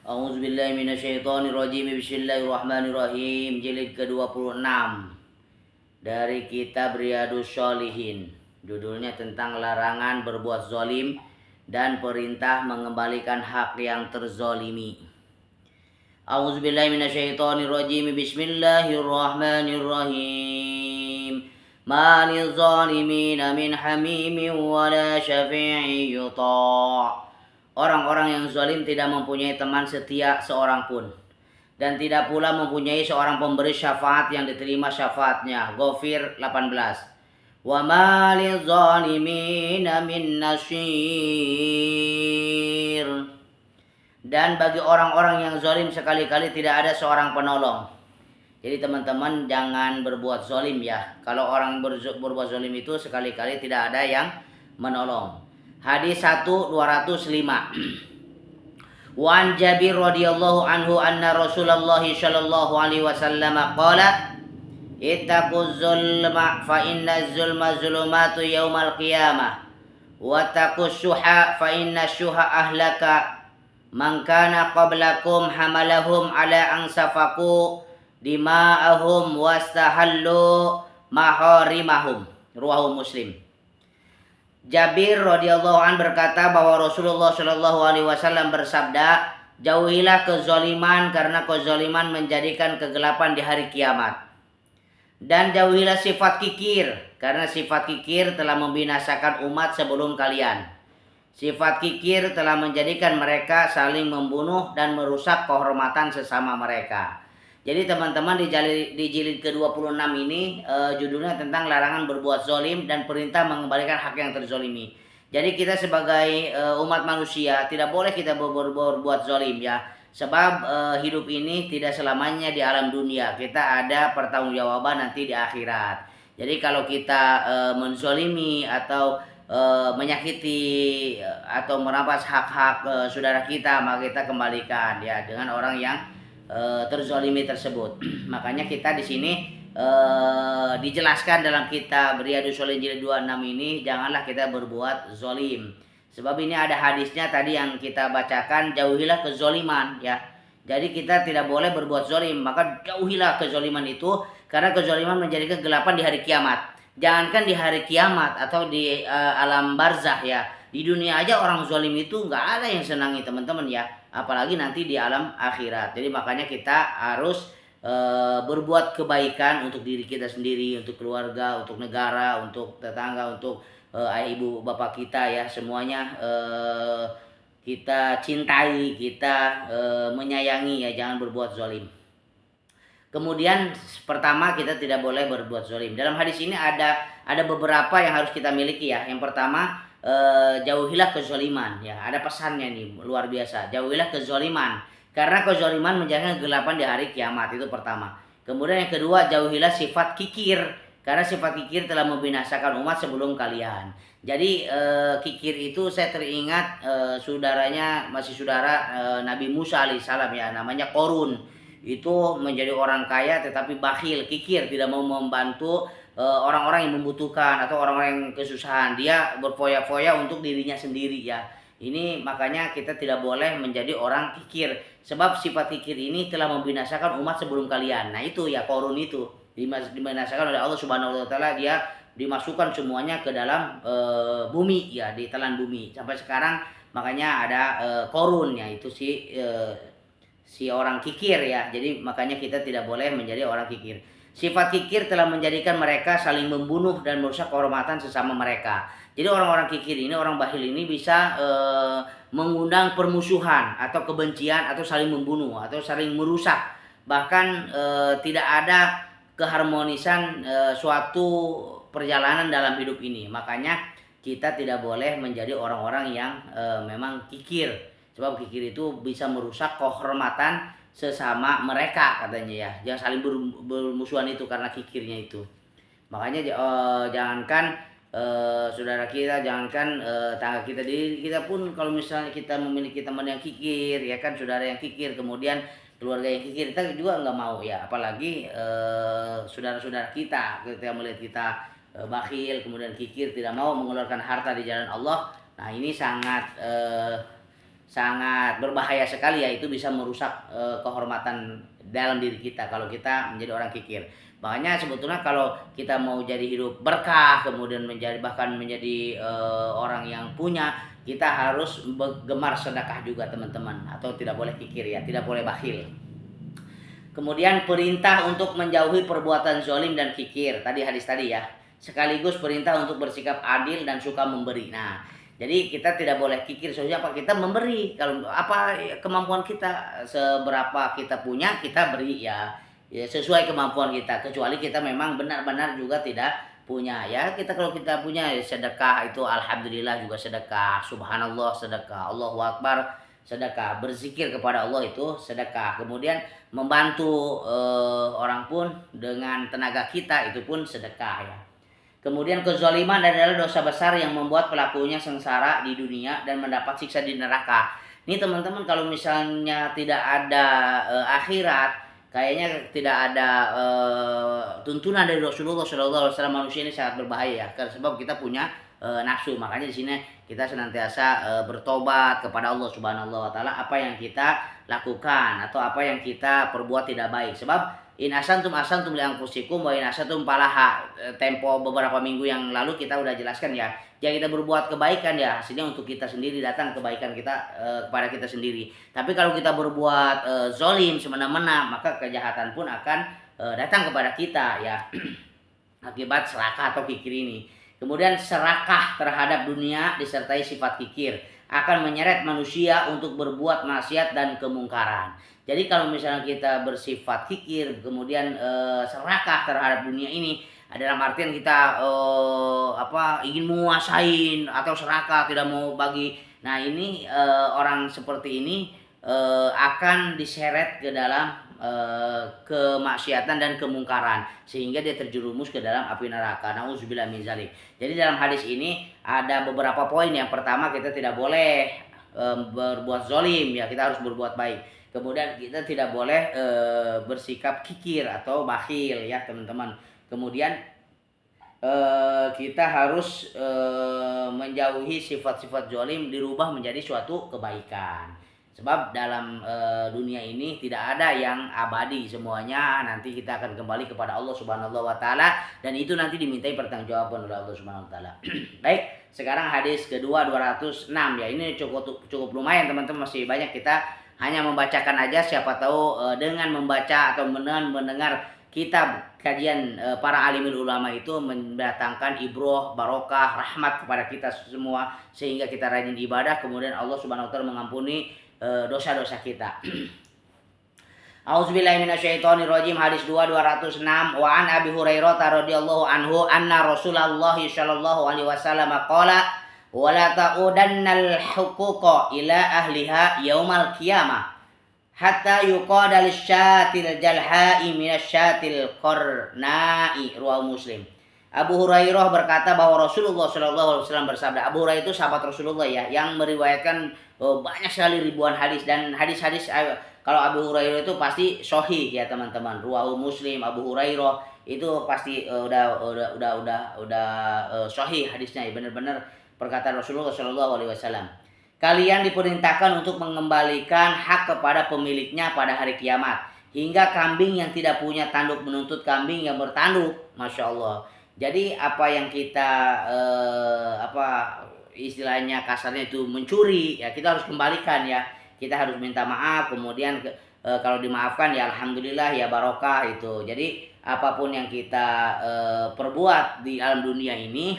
A'udzubillahi minasyaitonirrajim. Bismillahirrahmanirrahim. Jilid ke-26 dari kitab Riyadhus Shalihin. Judulnya tentang larangan berbuat zalim dan perintah mengembalikan hak yang terzalimi. A'udzubillahi minasyaitonirrajim. Bismillahirrahmanirrahim. Ma lizzalimina min hamimin wala syafi'in yuta'. Orang-orang yang zalim tidak mempunyai teman setia seorang pun, dan tidak pula mempunyai seorang pemberi syafaat yang diterima syafaatnya. Ghafir 18. Wa ma lizalimina min nasyir. Dan bagi orang-orang yang zalim sekali-kali tidak ada seorang penolong. Jadi teman-teman jangan berbuat zalim ya. Kalau orang berbuat zalim itu sekali-kali tidak ada yang menolong. Hadis 1205. Wa an Jabir radhiyallahu anhu anna Rasulullah sallallahu alaihi wasallam qala ittaquz zulma fa inna zulma zulumatu yaumal qiyamah wa taqus syuha fa inna syuha ahlaka man kana qablakum hamalahum ala an safaku dima'ahum wastahallu maharimahum. Ruwahu Muslim. Jabir radhiyallahu an berkata bahwa Rasulullah shallallahu alaihi wasallam bersabda, jauhilah kezaliman karena kezaliman menjadikan kegelapan di hari kiamat. Dan jauhilah sifat kikir karena sifat kikir telah membinasakan umat sebelum kalian. Sifat kikir telah menjadikan mereka saling membunuh dan merusak kehormatan sesama mereka. Jadi teman-teman di jilid ke-26 ini judulnya tentang larangan berbuat zalim dan perintah mengembalikan hak yang terzalimi. Jadi kita sebagai umat manusia tidak boleh kita berbuat zalim ya. Sebab hidup ini tidak selamanya di alam dunia. Kita ada pertanggungjawaban nanti di akhirat. Jadi kalau kita menzalimi atau menyakiti atau merampas hak-hak saudara kita, maka kita kembalikan ya dengan orang yang terzalimi tersebut. Makanya kita di sini dijelaskan dalam kitab Riyadhus Shalihin jilid 26 ini, janganlah kita berbuat zalim. Sebab ini ada hadisnya tadi yang kita bacakan, jauhilah kezaliman ya. Jadi kita tidak boleh berbuat zalim, maka jauhilah kezaliman itu karena kezaliman menjadi kegelapan di hari kiamat. Jangankan di hari kiamat atau di alam barzah ya. Di dunia aja orang zalim itu nggak ada yang senangi teman-teman ya, apalagi nanti di alam akhirat. Jadi makanya kita harus berbuat kebaikan untuk diri kita sendiri, untuk keluarga, untuk negara, untuk tetangga, untuk ibu bapak kita ya, semuanya kita cintai, kita menyayangi ya, jangan berbuat zalim. Kemudian pertama kita tidak boleh berbuat zalim. Dalam hadis ini ada beberapa yang harus kita miliki ya. Yang pertama, jauhilah kezaliman ya, ada pesannya nih luar biasa. Jauhilah kezaliman karena kezaliman menjadikan kegelapan di hari kiamat, itu pertama. Kemudian yang kedua, jauhilah sifat kikir karena sifat kikir telah membinasakan umat sebelum kalian. Jadi kikir itu saya teringat saudaranya, masih saudara Nabi Musa alaihissalam ya, namanya Qorun. Itu menjadi orang kaya tetapi bakhil, kikir, tidak mau membantu orang-orang yang membutuhkan atau orang-orang yang kesusahan. Dia berfoya-foya untuk dirinya sendiri ya. Ini makanya kita tidak boleh menjadi orang kikir. Sebab sifat kikir ini telah membinasakan umat sebelum kalian. Nah itu ya, Qorun itu dibinasakan oleh Allah Subhanahu wa taala. Dia dimasukkan semuanya ke dalam bumi ya, di telan bumi. Sampai sekarang makanya ada Qorun ya, itu si orang kikir ya. Jadi makanya kita tidak boleh menjadi orang kikir. Sifat kikir telah menjadikan mereka saling membunuh dan merusak kehormatan sesama mereka. Jadi orang-orang kikir ini, orang bakhil ini bisa mengundang permusuhan atau kebencian atau saling membunuh atau saling merusak. Bahkan tidak ada keharmonisan suatu perjalanan dalam hidup ini. Makanya kita tidak boleh menjadi orang-orang yang memang kikir. Sebab kikir itu bisa merusak kehormatan sesama mereka katanya ya. Jangan saling bermusuhan itu karena kikirnya itu. Makanya jangankan saudara kita, jangankan tangga kita, diri kita pun kalau misalnya kita memiliki teman yang kikir ya kan, saudara yang kikir, kemudian keluarga yang kikir, kita juga nggak mau ya. Apalagi saudara-saudara kita melihat kita bakhil, kemudian kikir, tidak mau mengeluarkan harta di jalan Allah. Nah ini sangat sangat berbahaya sekali ya, itu bisa merusak kehormatan dalam diri kita kalau kita menjadi orang kikir. Makanya sebetulnya kalau kita mau jadi hidup berkah, kemudian bahkan menjadi orang yang punya, kita harus gemar sedekah juga teman-teman, atau tidak boleh kikir ya, tidak boleh bakhil. Kemudian perintah untuk menjauhi perbuatan zolim dan kikir, tadi hadis tadi ya. Sekaligus perintah untuk bersikap adil dan suka memberi. Nah, jadi kita tidak boleh kikir, soalnya apa? Kita memberi. Kalau apa kemampuan kita, seberapa kita punya, kita beri ya. Ya sesuai kemampuan kita. Kecuali kita memang benar-benar juga tidak punya ya. Kita kalau kita punya sedekah itu alhamdulillah juga sedekah. Subhanallah sedekah. Allahu Akbar sedekah. Berzikir kepada Allah itu sedekah. Kemudian membantu orang pun dengan tenaga kita itu pun sedekah ya. Kemudian kezaliman adalah dosa besar yang membuat pelakunya sengsara di dunia dan mendapat siksa di neraka. Ini teman-teman kalau misalnya tidak ada akhirat, kayaknya tidak ada tuntunan dari Rasulullah SAW. Manusia ini sangat berbahaya ya, karena sebab kita punya nafsu. Makanya di sini kita senantiasa bertobat kepada Allah Subhanahu wa taala apa yang kita lakukan atau apa yang kita perbuat tidak baik. Sebab in asantum li anfusikum wa in asantum falaha. Tempo beberapa minggu yang lalu kita udah jelaskan ya. Jika kita berbuat kebaikan ya hasilnya untuk kita sendiri, datang kebaikan kita kepada kita sendiri. Tapi kalau kita berbuat zolim semena-mena, maka kejahatan pun akan datang kepada kita ya. Akibat serakah atau kikir ini. Kemudian serakah terhadap dunia disertai sifat kikir akan menyeret manusia untuk berbuat maksiat dan kemungkaran. Jadi kalau misalnya kita bersifat kikir, kemudian serakah terhadap dunia ini, dalam artian kita ingin menguasain atau serakah tidak mau bagi. Nah ini orang seperti ini akan diseret ke dalam kemaksiatan dan kemungkaran sehingga dia terjerumus ke dalam api neraka. Nauzubillah min zalik. Jadi dalam hadis ini ada beberapa poin. Yang pertama, kita tidak boleh berbuat zolim ya, kita harus berbuat baik. Kemudian kita tidak boleh bersikap kikir atau bakhil ya teman-teman. Kemudian kita harus menjauhi sifat-sifat zolim, dirubah menjadi suatu kebaikan. Sebab dalam dunia ini tidak ada yang abadi, semuanya nanti kita akan kembali kepada Allah Subhanahu wa taala, dan itu nanti dimintai pertanggungjawaban oleh Allah Subhanahu wa taala. Baik, sekarang hadis kedua 206 ya. Ini cukup lumayan teman-teman, masih banyak, kita hanya membacakan aja, siapa tahu dengan membaca atau mendengar kitab kajian para alimul ulama itu mendatangkan ibroh, barokah, rahmat kepada kita semua sehingga kita rajin ibadah, kemudian Allah Subhanahu wa taala mengampuni dosa-dosa kita. A'udzubillahi minasyaitonirrajim. Hadis 206. Wa an Abi Hurairah radhiyallahu anhu anna Rasulullah sallallahu alaihi wasallam qala wa la ta'udannal huquqa ila ahliha yaumal qiyamah hatta yuqada lisyatil jalha'i minasyatil qarna'i. Riwayat Muslim. Abu Hurairah berkata bahwa Rasulullah sallallahu alaihi wasallam bersabda. Abu Hurairah itu sahabat Rasulullah ya, yang meriwayatkan banyak sekali ribuan hadis, dan hadis-hadis kalau Abu Hurairah itu pasti sahih ya teman-teman. Riwayat Muslim, Abu Hurairah itu pasti udah sahih hadisnya ya, benar-benar perkataan Rasulullah sallallahu alaihi wasallam. Kalian diperintahkan untuk mengembalikan hak kepada pemiliknya pada hari kiamat, hingga kambing yang tidak punya tanduk menuntut kambing yang bertanduk. Masya Allah. Jadi apa yang kita istilahnya kasarnya itu mencuri ya, kita harus kembalikan ya, kita harus minta maaf, kemudian kalau dimaafkan ya alhamdulillah ya, barokah itu. Jadi apapun yang kita perbuat di alam dunia ini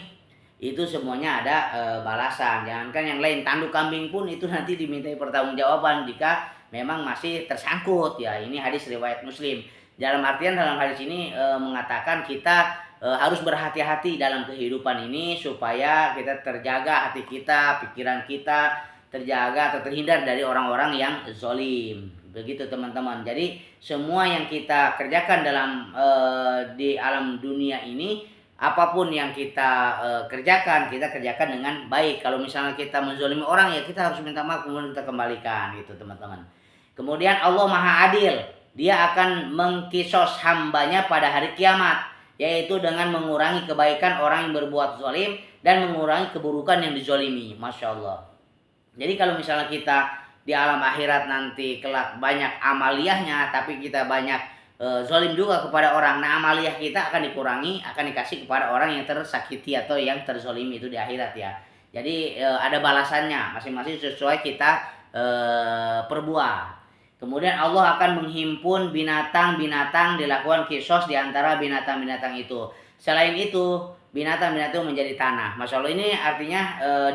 itu semuanya ada balasan. Jangankan yang lain, tanduk kambing pun itu nanti dimintai pertanggungjawaban jika memang masih tersangkut ya. Ini hadis riwayat Muslim. Dalam artian dalam hadis ini mengatakan kita harus berhati-hati dalam kehidupan ini supaya kita terjaga hati kita, pikiran kita terjaga atau terhindar dari orang-orang yang zolim. Begitu teman-teman. Jadi semua yang kita kerjakan dalam di alam dunia ini, apapun yang kita kerjakan dengan baik. Kalau misalnya kita menzolimi orang ya, kita harus minta maaf, kemudian kita kembalikan gitu teman-teman. Kemudian Allah Maha Adil, Dia akan mengkisos hambanya pada hari kiamat, yaitu dengan mengurangi kebaikan orang yang berbuat zalim dan mengurangi keburukan yang dizolimi. Masya Allah. Jadi kalau misalnya kita di alam akhirat nanti kelak banyak amaliyahnya, tapi kita banyak zolim juga kepada orang, nah amaliyah kita akan dikurangi, akan dikasih kepada orang yang tersakiti atau yang terzolimi itu di akhirat ya. Jadi ada balasannya masing-masing sesuai kita perbuat. Kemudian Allah akan menghimpun binatang-binatang, dilakukan kisos di antara binatang-binatang itu. Selain itu, binatang-binatang menjadi tanah. Masya Allah, ini artinya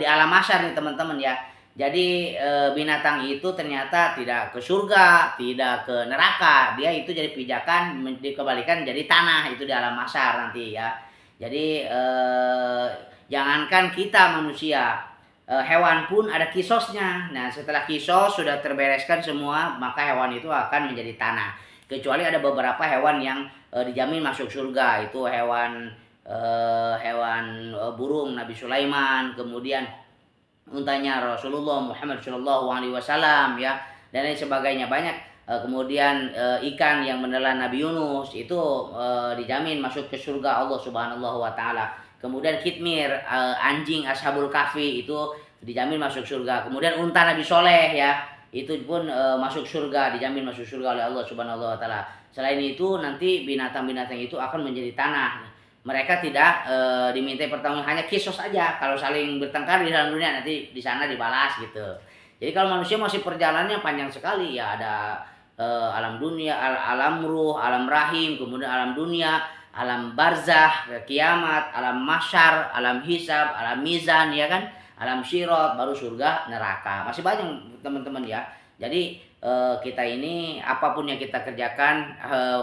di alam mahsyar nih teman-teman ya. Jadi binatang itu ternyata tidak ke surga, tidak ke neraka. Dia itu jadi pijakan, dikembalikan jadi tanah, itu di alam mahsyar nanti ya. Jadi jangankan kita manusia, hewan pun ada kisosnya. Nah, setelah kisos sudah terbereskan semua, maka hewan itu akan menjadi tanah. Kecuali ada beberapa hewan yang dijamin masuk surga. Itu hewan burung Nabi Sulaiman, kemudian untanya Rasulullah Muhammad Shallallahu Alaihi Wasallam ya, dan lain sebagainya banyak. Kemudian ikan yang menelan Nabi Yunus itu dijamin masuk ke surga Allah Subhanahu Wa Taala. Kemudian kitmir, anjing Ashabul Kahfi itu dijamin masuk surga. Kemudian unta Nabi Soleh ya, itu pun masuk surga, dijamin masuk surga oleh Allah Subhanahu Wa Taala. Selain itu nanti binatang-binatang itu akan menjadi tanah. Mereka tidak diminta pertanggung, hanya kisos saja. Kalau saling bertengkar di dalam dunia nanti di sana dibalas gitu. Jadi kalau manusia masih perjalanannya panjang sekali ya, ada alam dunia, alam ruh, alam rahim, kemudian alam dunia, alam barzah, kiamat, alam mahsyar, alam hisab, alam mizan ya kan, alam syirat, baru surga, neraka. Masih banyak teman-teman ya. Jadi kita ini apapun yang kita kerjakan,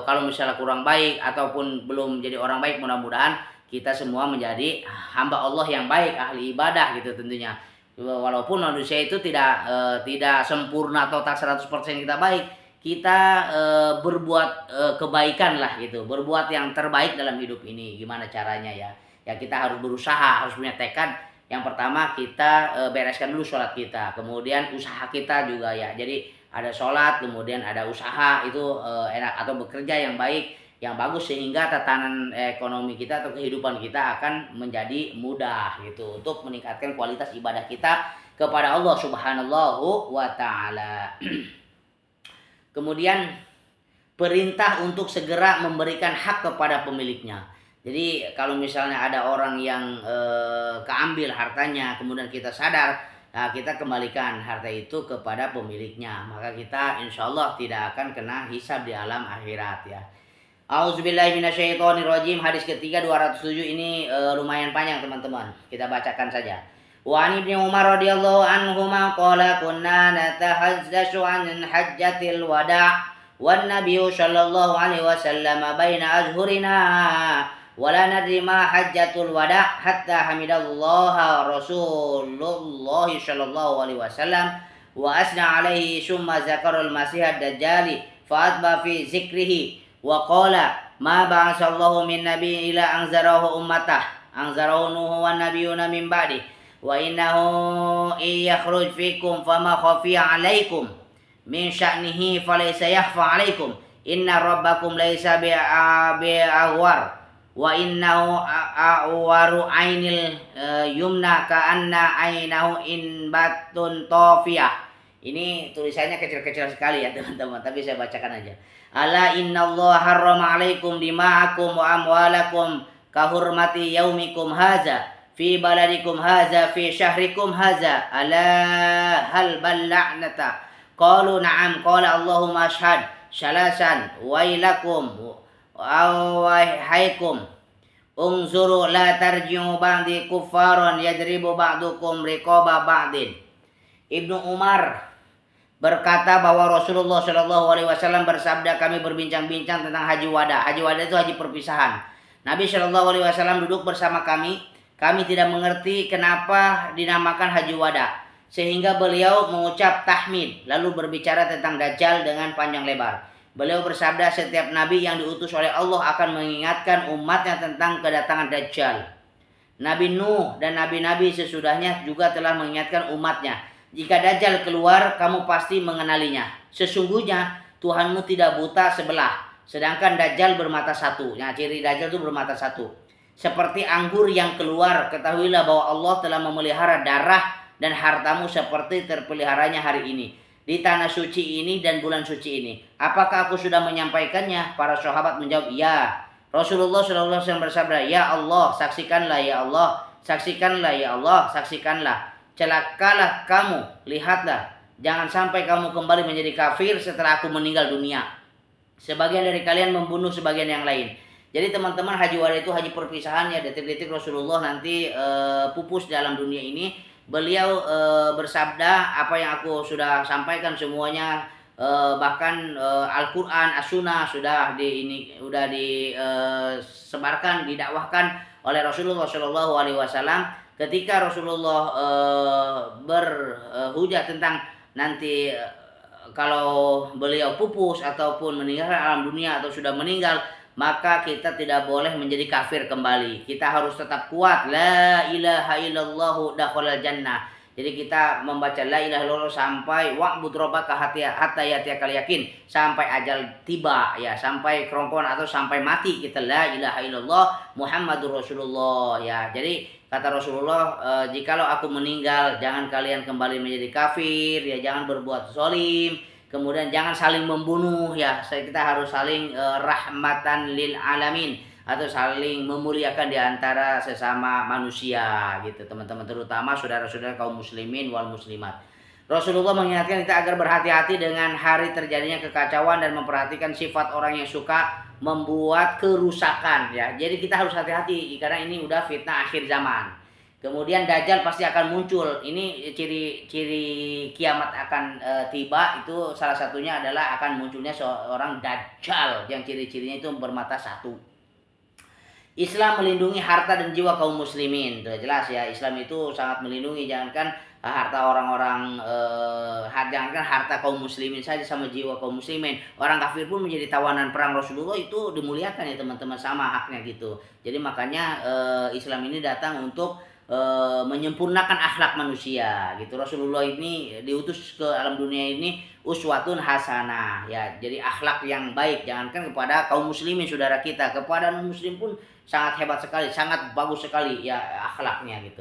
kalau misalnya kurang baik ataupun belum jadi orang baik, mudah-mudahan kita semua menjadi hamba Allah yang baik, ahli ibadah gitu tentunya. Walaupun manusia itu tidak sempurna total 100% kita baik, kita berbuat kebaikan lah gitu, berbuat yang terbaik dalam hidup ini. Gimana caranya ya? Ya kita harus berusaha, harus punya tekad. Yang pertama kita bereskan dulu sholat kita, kemudian usaha kita juga ya. Jadi ada sholat, kemudian ada usaha, itu enak, atau bekerja yang baik, yang bagus, sehingga tatanan ekonomi kita atau kehidupan kita akan menjadi mudah gitu, untuk meningkatkan kualitas ibadah kita kepada Allah Subhanahu wa Ta'ala. Kemudian perintah untuk segera memberikan hak kepada pemiliknya. Jadi kalau misalnya ada orang yang keambil hartanya, kemudian kita sadar, nah kita kembalikan harta itu kepada pemiliknya, maka kita insya Allah tidak akan kena hisab di alam akhirat ya. Auzubillahiminasyaitonirrajim. Hadis ketiga 207 ini lumayan panjang teman-teman, kita bacakan saja. Wa an Ibnu Umar radhiyallahu anhuma qala kunna natahaddatsu an hajjatil wada' wan nabiyyu sallallahu alaihi wasallam baina azhurina wala nadri ma hajjatul wada' hatta hamidallaha Rasulullah sallallahu alaihi wasallam wa asna alaihi summa zakarul masih ad-dajjali fa atba fi zikrihi wa qala ma ba'asallahu min nabi ila anzarahu ummatah anzarahu nuhu wan nabiyuna min ba'di wa innahu yakhruj fikum fama khafiya alaikum min sya'nihi falaysa yakhfa alaikum inna rabbakum laysa bi'awar wa innahu awaru ainil yumna ka'anna ainahu inbatun tofiyah. Ini tulisannya kecil-kecil sekali ya teman-teman, tapi saya bacakan aja. Ala innallaha harrama alaikum dima'akum wa amwalakum kahurmati yaumikum haza fi baladikum haza fi syahrikum haza ala hal balla'nata qalu na'am qala Allahumma ashhad syalasan wailakum awahaikum unzuru la tarji'u ba'di kuffaran yadribu ba'dukum riqaba ba'din. Ibnu Umar berkata bahwa Rasulullah Shallallahu Alaihi Wasallam bersabda, kami berbincang-bincang tentang haji wada. Haji wada itu haji perpisahan. Nabi Shallallahu Alaihi Wasallam duduk bersama kami. Kami tidak mengerti kenapa dinamakan haji wada, sehingga beliau mengucap tahmid lalu berbicara tentang Dajjal dengan panjang lebar. Beliau bersabda, setiap nabi yang diutus oleh Allah akan mengingatkan umatnya tentang kedatangan Dajjal. Nabi Nuh dan nabi-nabi sesudahnya juga telah mengingatkan umatnya. Jika Dajjal keluar, kamu pasti mengenalinya. Sesungguhnya Tuhanmu tidak buta sebelah, sedangkan Dajjal bermata satu. Nah, ciri Dajjal itu bermata satu. Seperti anggur yang keluar, ketahuilah bahwa Allah telah memelihara darah dan hartamu seperti terpeliharanya hari ini di tanah suci ini dan bulan suci ini. Apakah aku sudah menyampaikannya? Para sahabat menjawab, ya. Rasulullah SAW bersabda, ya Allah, saksikanlah ya Allah, saksikanlah ya Allah, saksikanlah. Celakalah kamu, lihatlah, jangan sampai kamu kembali menjadi kafir setelah aku meninggal dunia. Sebagian dari kalian membunuh sebagian yang lain. Jadi teman-teman, haji wada itu haji perpisahan ya, detik-detik Rasulullah nanti pupus dalam dunia ini. Beliau bersabda, apa yang aku sudah sampaikan semuanya, bahkan Al-Quran, As-Sunnah sudah disebarkan, didakwahkan oleh Rasulullah SAW. Ketika Rasulullah berhujah tentang nanti kalau beliau pupus ataupun meninggal alam dunia atau sudah meninggal, maka kita tidak boleh menjadi kafir kembali. Kita harus tetap kuat. La ilaha illallah dakhalal jannah. Jadi kita membaca la ilaha illallah sampai wa'bud rabbaka hatta yatiyakal yakin, sampai ajal tiba ya, sampai kerongkongan atau sampai mati kita la ilaha illallah Muhammadur Rasulullah ya. Jadi kata Rasulullah, jikalau aku meninggal, jangan kalian kembali menjadi kafir ya, jangan berbuat zalim. Kemudian jangan saling membunuh ya, kita harus saling rahmatan lil alamin atau saling memuliakan di antara sesama manusia gitu teman-teman, terutama saudara-saudara kaum muslimin wal muslimat. Rasulullah mengingatkan kita agar berhati-hati dengan hari terjadinya kekacauan dan memperhatikan sifat orang yang suka membuat kerusakan ya. Jadi kita harus hati-hati karena ini udah fitnah akhir zaman. Kemudian Dajjal pasti akan muncul. Ini ciri-ciri kiamat akan tiba, itu salah satunya adalah akan munculnya seorang Dajjal yang ciri-cirinya itu bermata satu. Islam melindungi harta dan jiwa kaum muslimin. Tuh, jelas ya, Islam itu sangat melindungi, jangankan harta orang-orang, jangankan harta kaum muslimin saja, sama jiwa kaum muslimin. Orang kafir pun menjadi tawanan perang Rasulullah itu dimuliakan ya teman-teman, sama haknya gitu. Jadi makanya Islam ini datang untuk menyempurnakan akhlak manusia gitu. Rasulullah ini diutus ke alam dunia ini uswatun hasanah ya, jadi akhlak yang baik, jangankan kepada kaum muslimin saudara kita, kepada non muslim pun sangat hebat sekali, sangat bagus sekali ya akhlaknya gitu.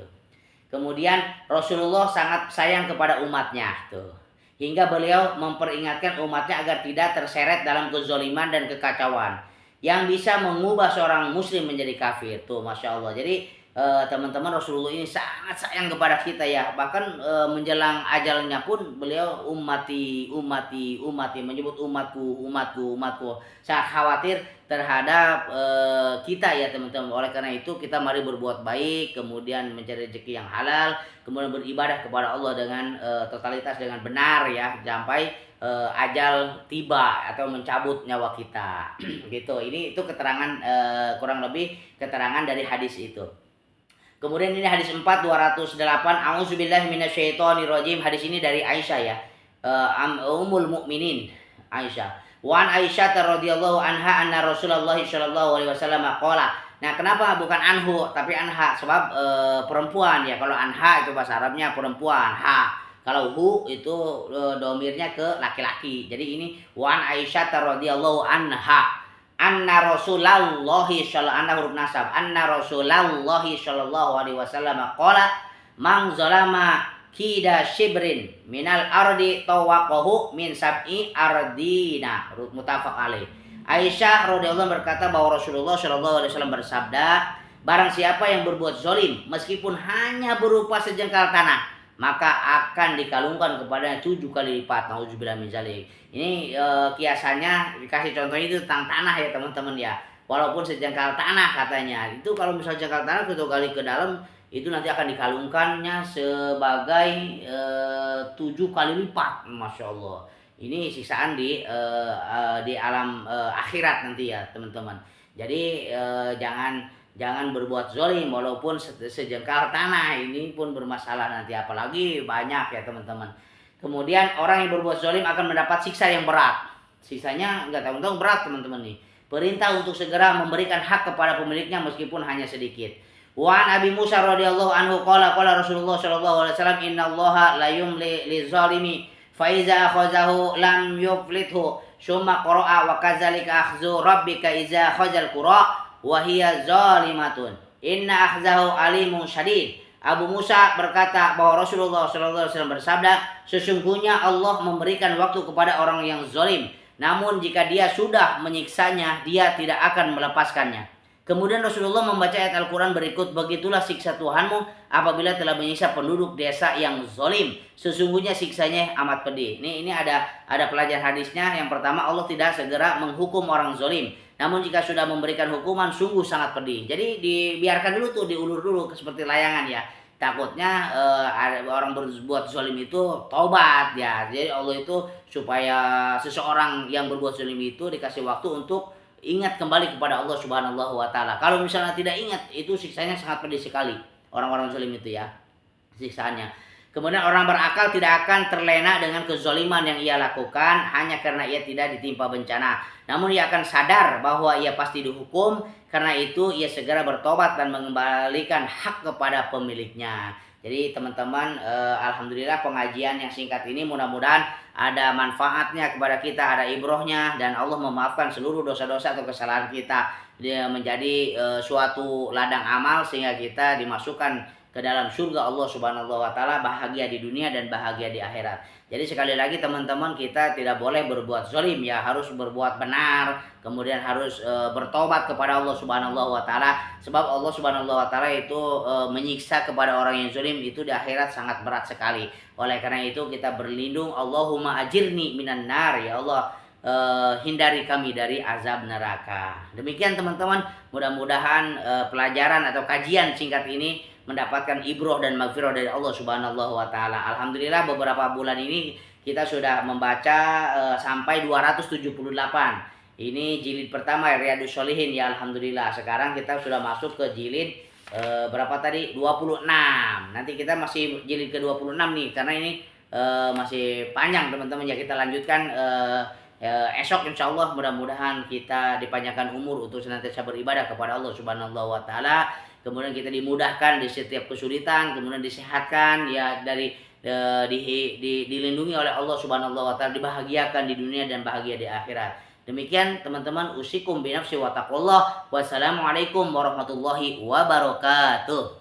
Kemudian Rasulullah sangat sayang kepada umatnya tuh, hingga beliau memperingatkan umatnya agar tidak terseret dalam kezaliman dan kekacauan yang bisa mengubah seorang muslim menjadi kafir tuh, masya Allah. Jadi teman-teman, Rasulullah ini sangat sayang kepada kita ya, bahkan menjelang ajalnya pun beliau ummati menyebut umatku, sangat khawatir terhadap kita ya teman-teman. Oleh karena itu kita mari berbuat baik, kemudian mencari rezeki yang halal, kemudian beribadah kepada Allah dengan totalitas, dengan benar ya, sampai ajal tiba atau mencabut nyawa kita gitu. Itu keterangan, kurang lebih keterangan dari hadis itu. Kemudian ini hadis 4 208, A'udzubillahi minasyaitonirrajim. Hadis ini dari Aisyah ya, Ummul Mukminin Aisyah. Wa an Aisyah radhiyallahu anha anna Rasulullah sallallahu alaihi wasallam qala. Nah, kenapa bukan anhu tapi anha? Sebab perempuan ya. Kalau anha itu bahasa Arabnya perempuan, ha. Kalau hu itu domirnya ke laki-laki. Jadi ini wa an Aisyah radhiyallahu anha anna Rasulullahi sallallahu alaihi wasallam qala man zalama kida shibrin minal ardi tawaqahu min sab'i ardina, muttafaq alaih. Aisyah radhiyallahu berkata bahwa Rasulullah sallallahu alaihi wasallam bersabda, barang siapa yang berbuat zalim meskipun hanya berupa sejengkal tanah, maka akan dikalungkan kepadanya 7 kali lipat. Nauzubillah min zalik. Ini kiasannya dikasih contohnya itu tentang tanah ya teman-teman ya. Walaupun sejengkal tanah katanya, itu kalau misalnya sejengkal tanah 7 kali ke dalam, itu nanti akan dikalungkannya sebagai 7 kali lipat. Masya Allah. Ini siksaan di alam akhirat nanti ya teman-teman. Jadi jangan berbuat zalim walaupun sejengkal tanah, ini pun bermasalah nanti, apalagi banyak ya teman-teman. Kemudian orang yang berbuat zalim akan mendapat siksa yang berat. Siksanya enggak tanggung-tanggung, berat teman-teman nih. Perintah untuk segera memberikan hak kepada pemiliknya meskipun hanya sedikit. Wa an Abi Musa radhiyallahu anhu qala Rasulullah sallallahu alaihi wasallam innallaha la yumli lizalimi fa iza akhazahu lam yuflithu summa qara'a wa kadzalika akhzu rabbika iza khazal qura wa hiya zalimatun inna akhzahu alimun syadid. Abu Musa berkata bahwa Rasulullah SAW bersabda, sesungguhnya Allah memberikan waktu kepada orang yang zalim, namun jika dia sudah menyiksanya, dia tidak akan melepaskannya. Kemudian Rasulullah membaca ayat Al-Quran berikut, begitulah siksa Tuhanmu apabila telah menyiksa penduduk desa yang zalim. Sesungguhnya siksanya amat pedih. Ini ada pelajaran hadisnya. Yang pertama, Allah tidak segera menghukum orang zalim. Namun jika sudah memberikan hukuman, sungguh sangat pedih. Jadi dibiarkan dulu tuh, diulur dulu seperti layangan ya. Takutnya ada orang berbuat zalim itu taubat ya. Jadi Allah itu supaya seseorang yang berbuat zalim itu dikasih waktu untuk ingat kembali kepada Allah Subhanahu wa taala. Kalau misalnya tidak ingat, itu siksanya sangat pedih sekali. Orang-orang zalim itu ya, siksaannya. Kemudian orang berakal tidak akan terlena dengan kezaliman yang ia lakukan hanya karena ia tidak ditimpa bencana. Namun ia akan sadar bahwa ia pasti dihukum, karena itu ia segera bertobat dan mengembalikan hak kepada pemiliknya. Jadi teman-teman, alhamdulillah pengajian yang singkat ini mudah-mudahan ada manfaatnya kepada kita, ada ibrohnya, dan Allah memaafkan seluruh dosa-dosa atau kesalahan kita. Dia menjadi suatu ladang amal sehingga kita dimasukkan ke dalam surga Allah Subhanahu wa taala, bahagia di dunia dan bahagia di akhirat. Jadi sekali lagi teman-teman, kita tidak boleh berbuat zalim ya, harus berbuat benar, kemudian harus bertobat kepada Allah Subhanahu wa taala, sebab Allah Subhanahu wa taala itu menyiksa kepada orang yang zalim itu di akhirat sangat berat sekali. Oleh karena itu kita berlindung, Allahumma ajirni minan nar, ya Allah, hindari kami dari azab neraka. Demikian teman-teman, mudah-mudahan pelajaran atau kajian singkat ini mendapatkan ibroh dan maghfirah dari Allah Subhanahu wa taala. Alhamdulillah beberapa bulan ini kita sudah membaca sampai 278. Ini jilid pertama Riyadhus Shalihin ya, alhamdulillah. Sekarang kita sudah masuk ke jilid berapa tadi? 26. Nanti kita masih jilid ke-26 nih, karena ini masih panjang teman-teman ya. Kita lanjutkan esok insya Allah, mudah-mudahan kita dipanjangkan umur untuk senantiasa beribadah kepada Allah Subhanahu wa taala. Kemudian kita dimudahkan di setiap kesulitan, kemudian disehatkan ya, dari dilindungi oleh Allah Subhanahu wa taala, dibahagiakan di dunia dan bahagia di akhirat. Demikian teman-teman, usikum binafsi wa taqullah. Wassalamualaikum warahmatullahi wabarakatuh.